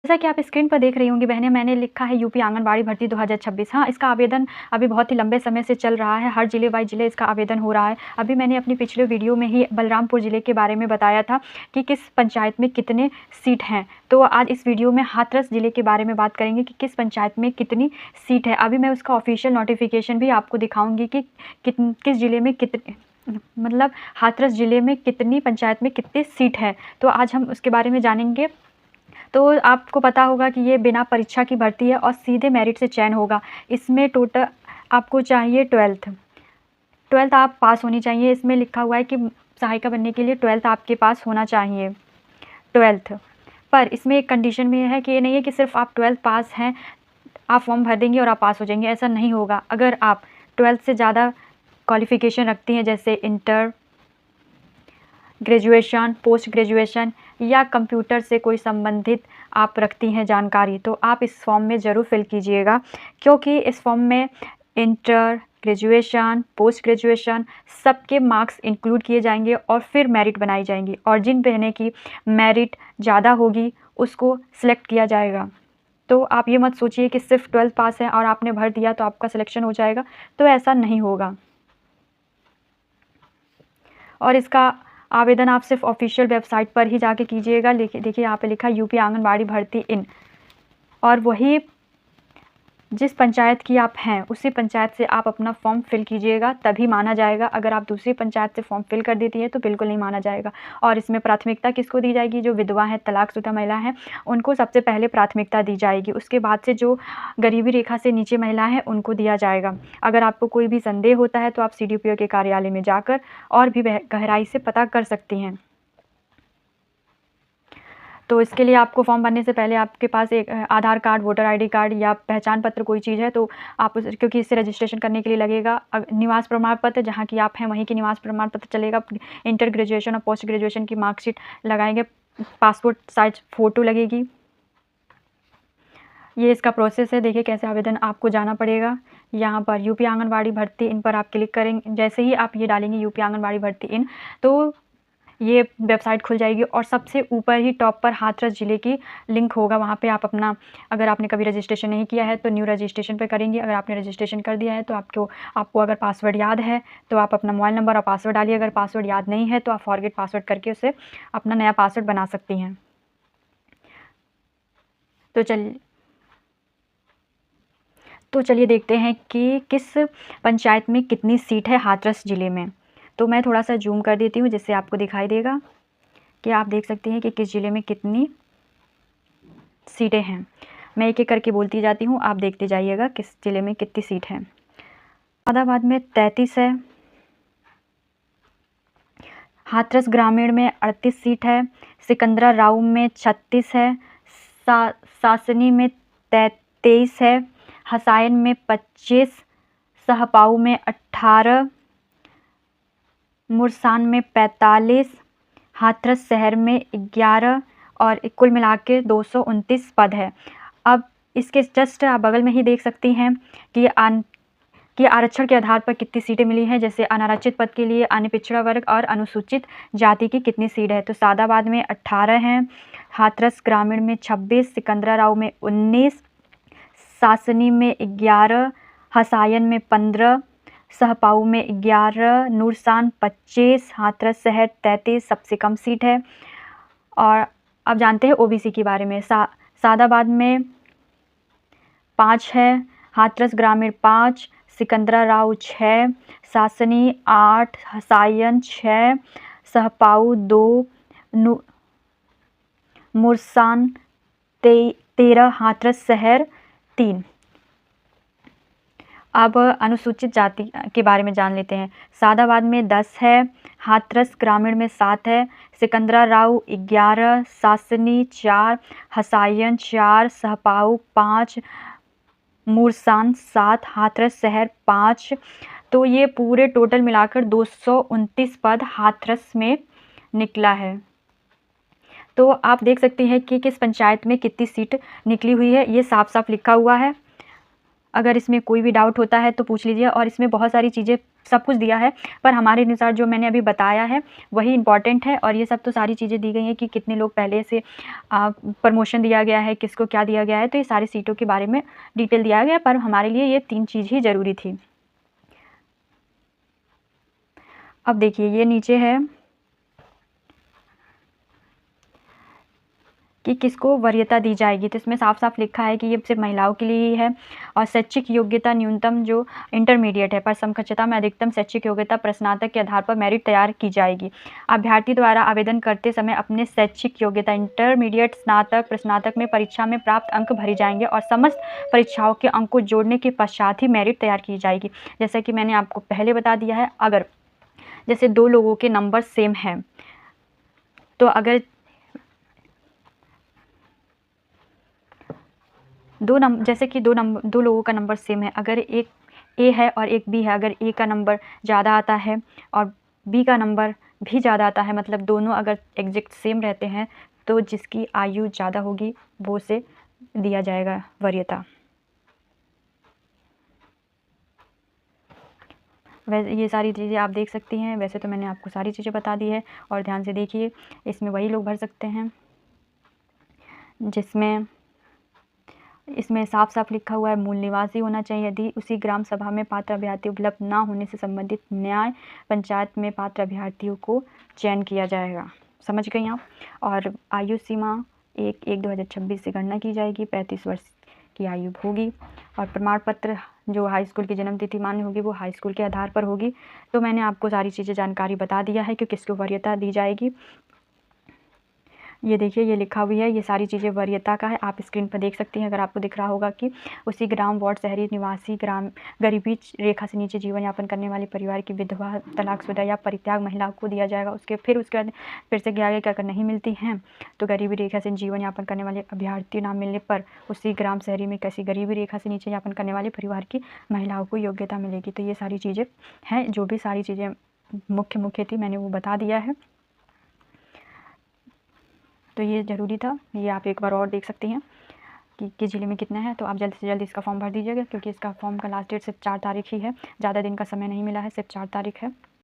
जैसा कि आप स्क्रीन पर देख रही होंगी बहनें, मैंने लिखा है यूपी आंगनबाड़ी भर्ती 2026। हाँ, इसका आवेदन अभी बहुत ही लंबे समय से चल रहा है, हर ज़िले वाइज ज़िले इसका आवेदन हो रहा है। अभी मैंने अपनी पिछले वीडियो में ही बलरामपुर ज़िले के बारे में बताया था कि किस पंचायत में कितने सीट हैं। तो आज इस वीडियो में हाथरस ज़िले के बारे में बात करेंगे कि किस पंचायत में कितनी सीट है। अभी मैं उसका ऑफिशियल नोटिफिकेशन भी आपको दिखाऊँगी कि किस ज़िले में मतलब हाथरस ज़िले में कितनी पंचायत में कितनी सीट है। तो आज हम उसके बारे में जानेंगे। तो आपको पता होगा कि ये बिना परीक्षा की भर्ती है और सीधे मेरिट से चयन होगा। इसमें टोटल आपको चाहिए 12th आप पास होनी चाहिए। इसमें लिखा हुआ है कि सहायिका बनने के लिए 12th आपके पास होना चाहिए, 12th। पर इसमें एक कंडीशन भी है कि ये नहीं है कि सिर्फ आप 12th पास हैं, आप फॉर्म भर देंगे और आप पास हो जाएंगे, ऐसा नहीं होगा। अगर आप 12th से ज़्यादा क्वालिफ़िकेशन रखती हैं, जैसे इंटर, ग्रेजुएशन, पोस्ट ग्रेजुएशन या कंप्यूटर से कोई संबंधित आप रखती हैं जानकारी, तो आप इस फॉर्म में ज़रूर फिल कीजिएगा, क्योंकि इस फॉर्म में इंटर, ग्रेजुएशन, पोस्ट ग्रेजुएशन सबके मार्क्स इंक्लूड किए जाएंगे और फिर मेरिट बनाई जाएंगी, और जिन बहनें की मेरिट ज़्यादा होगी उसको सिलेक्ट किया जाएगा। तो आप ये मत सोचिए कि सिर्फ 12th पास है और आपने भर दिया तो आपका सिलेक्शन हो जाएगा, तो ऐसा नहीं होगा। और इसका आवेदन आप सिर्फ ऑफिशियल वेबसाइट पर ही जाके कीजिएगा। देखिए यहाँ पे लिखा है यूपी आंगनबाड़ी भर्ती इन, और वही जिस पंचायत की आप हैं उसी पंचायत से आप अपना फॉर्म फिल कीजिएगा, तभी माना जाएगा। अगर आप दूसरी पंचायत से फॉर्म फिल कर देती है तो बिल्कुल नहीं माना जाएगा। और इसमें प्राथमिकता किसको दी जाएगी? जो विधवा हैं, तलाकशुदा महिला हैं, उनको सबसे पहले प्राथमिकता दी जाएगी। उसके बाद से जो गरीबी रेखा से नीचे महिला हैं उनको दिया जाएगा। अगर आपको कोई भी संदेह होता है तो आप CDPO के कार्यालय में जाकर और भी गहराई से पता कर सकती हैं। तो इसके लिए आपको फॉर्म भरने से पहले आपके पास एक आधार कार्ड, वोटर ID कार्ड या पहचान पत्र कोई चीज़ है तो आप क्योंकि इससे रजिस्ट्रेशन करने के लिए लगेगा। निवास प्रमाण पत्र, जहाँ की आप हैं वहीं की निवास प्रमाण पत्र चलेगा। इंटर ग्रेजुएशन और पोस्ट ग्रेजुएशन की मार्कशीट लगाएंगे। पासपोर्ट साइज फ़ोटो लगेगी। ये इसका प्रोसेस है। देखिए कैसे आवेदन आपको जाना पड़ेगा। यहाँ पर यूपी आंगनबाड़ी भर्ती इन पर आप क्लिक करेंगे। जैसे ही आप ये डालेंगे यूपी आंगनबाड़ी भर्ती इन, तो ये वेबसाइट खुल जाएगी और सबसे ऊपर ही टॉप पर हाथरस ज़िले की लिंक होगा। वहाँ पे आप अपना, अगर आपने कभी रजिस्ट्रेशन नहीं किया है तो न्यू रजिस्ट्रेशन पे करेंगे। अगर आपने रजिस्ट्रेशन कर दिया है तो आपको अगर पासवर्ड याद है तो आप अपना मोबाइल नंबर और पासवर्ड डालिए। अगर पासवर्ड याद नहीं है तो आप फॉरगेट पासवर्ड करके उसे अपना नया पासवर्ड बना सकती हैं। तो चलिए देखते हैं कि किस पंचायत में कितनी सीट है हाथरस ज़िले में। तो मैं थोड़ा सा जूम कर देती हूँ जिससे आपको दिखाई देगा कि आप देख सकते हैं कि किस ज़िले में कितनी सीटें हैं। मैं एक एक करके बोलती जाती हूँ, आप देखते जाइएगा किस ज़िले में कितनी सीट है। मुरादाबाद में 33 है, हाथरस ग्रामीण में 38 सीट है, सिकंदराराव में 36 है, सासनी में 23 है, हसायन में 25, सहपाऊ में 18, मुरसान में 45, हाथरस शहर में 11 और कुल मिला के 229 पद है। अब इसके जस्ट आप बगल में ही देख सकती हैं कि आरक्षण के आधार पर कितनी सीटें मिली हैं। जैसे अनारक्षित पद के लिए अन्य पिछड़ा वर्ग और अनुसूचित जाति की कितनी सीट है, तो सादाबाद में 18 हैं, हाथरस ग्रामीण में 26, सिकंदराराव में 19, सासनी में 11, हसायन में 15, सहपाऊ में 11, नूरसान 25, हाथरस शहर 33 सबसे कम सीट है। और अब जानते हैं OBC के बारे में। सादाबाद में 5 है, हाथरस ग्रामीण 5, सिकंदराराव 6, सासनी 8, हसायन 6, सहपाऊ 2, मुरसान 13, हाथरस शहर 3। अब अनुसूचित जाति के बारे में जान लेते हैं। सादाबाद में 10 है, हाथरस ग्रामीण में 7 है, सिकंदराराव 11, सासनी 4, हसायन 4, सहपाऊ 5, मुरसान 7, हाथरस शहर 5। तो ये पूरे टोटल मिलाकर 229 पद हाथरस में निकला है। तो आप देख सकते हैं कि किस पंचायत में कितनी सीट निकली हुई है, ये साफ साफ लिखा हुआ है। अगर इसमें कोई भी डाउट होता है तो पूछ लीजिए। और इसमें बहुत सारी चीज़ें सब कुछ दिया है, पर हमारे अनुसार जो मैंने अभी बताया है वही इम्पॉर्टेंट है। और ये सब तो सारी चीज़ें दी गई हैं कि कितने लोग पहले से प्रमोशन दिया गया है, किसको क्या दिया गया है, तो ये सारी सीटों के बारे में डिटेल दिया गया है, पर हमारे लिए ये 3 चीज़ ही ज़रूरी थी। अब देखिए ये नीचे है कि किसको वरीयता दी जाएगी, तो इसमें साफ साफ लिखा है कि ये सिर्फ महिलाओं के लिए ही है। और शैक्षिक योग्यता न्यूनतम जो इंटरमीडिएट है, पर समकक्षता में अधिकतम शैक्षिक योग्यता प्रस्नातक के आधार पर मेरिट तैयार की जाएगी। अभ्यर्थी द्वारा आवेदन करते समय अपने शैक्षिक योग्यता इंटरमीडिएट, स्नातक, प्रस्नातक में परीक्षा में प्राप्त अंक भरे जाएंगे और समस्त परीक्षाओं के अंक को जोड़ने के पश्चात ही मेरिट तैयार की जाएगी। जैसा कि मैंने आपको पहले बता दिया है, अगर जैसे 2 लोगों के नंबर सेम हैं, तो अगर जैसे कि 2 लोगों का नंबर सेम है, अगर एक ए है और एक बी है, अगर ए का नंबर ज़्यादा आता है और बी का नंबर भी ज़्यादा आता है, मतलब दोनों अगर एग्जैक्ट सेम रहते हैं, तो जिसकी आयु ज़्यादा होगी वो से दिया जाएगा वरीयता। वैसे ये सारी चीज़ें आप देख सकती हैं। वैसे तो मैंने आपको सारी चीज़ें बता दी है, और ध्यान से देखिए, इसमें वही लोग भर सकते हैं इसमें साफ साफ लिखा हुआ है मूल निवासी होना चाहिए। यदि उसी ग्राम सभा में पात्र अभ्यर्थी उपलब्ध ना होने से संबंधित न्याय पंचायत में पात्र अभ्यर्थियों को चयन किया जाएगा। समझ गई आप। और आयु सीमा 1/1/2026 से गणना की जाएगी। 35 वर्ष की आयु होगी। और प्रमाण पत्र जो हाई स्कूल की जन्म तिथि मान्य होगी वो हाई स्कूल के आधार पर होगी। तो मैंने आपको सारी चीज़ें जानकारी बता दिया है कि किसको वरीयता दी जाएगी। ये देखिए ये लिखा हुआ है, ये सारी चीज़ें वरीयता का है, आप स्क्रीन पर देख सकती हैं। अगर आपको दिख रहा होगा कि उसी ग्राम, वार्ड, शहरी निवासी, ग्राम गरीबी रेखा से नीचे जीवन यापन करने वाले परिवार की विधवा, तलाकशुदा या परित्याग महिला को दिया जाएगा। उसके बाद फिर से आगे क्या, अगर नहीं मिलती हैं तो गरीबी रेखा से जीवन यापन करने वाले अभ्यर्थी नाम मिलने पर उसी ग्राम, शहरी में कैसी गरीबी रेखा से नीचे यापन करने वाले परिवार की महिलाओं को योग्यता मिलेगी। तो ये सारी चीज़ें हैं, जो भी सारी चीज़ें मुख्य थी मैंने वो बता दिया है। तो ये ज़रूरी था। ये आप एक बार और देख सकती हैं कि किस ज़िले में कितना है। तो आप जल्द से जल्द इसका फॉर्म भर दीजिएगा, क्योंकि इसका फॉर्म का लास्ट डेट सिर्फ 4 तारीख ही है। ज़्यादा दिन का समय नहीं मिला है, सिर्फ 4 तारीख है।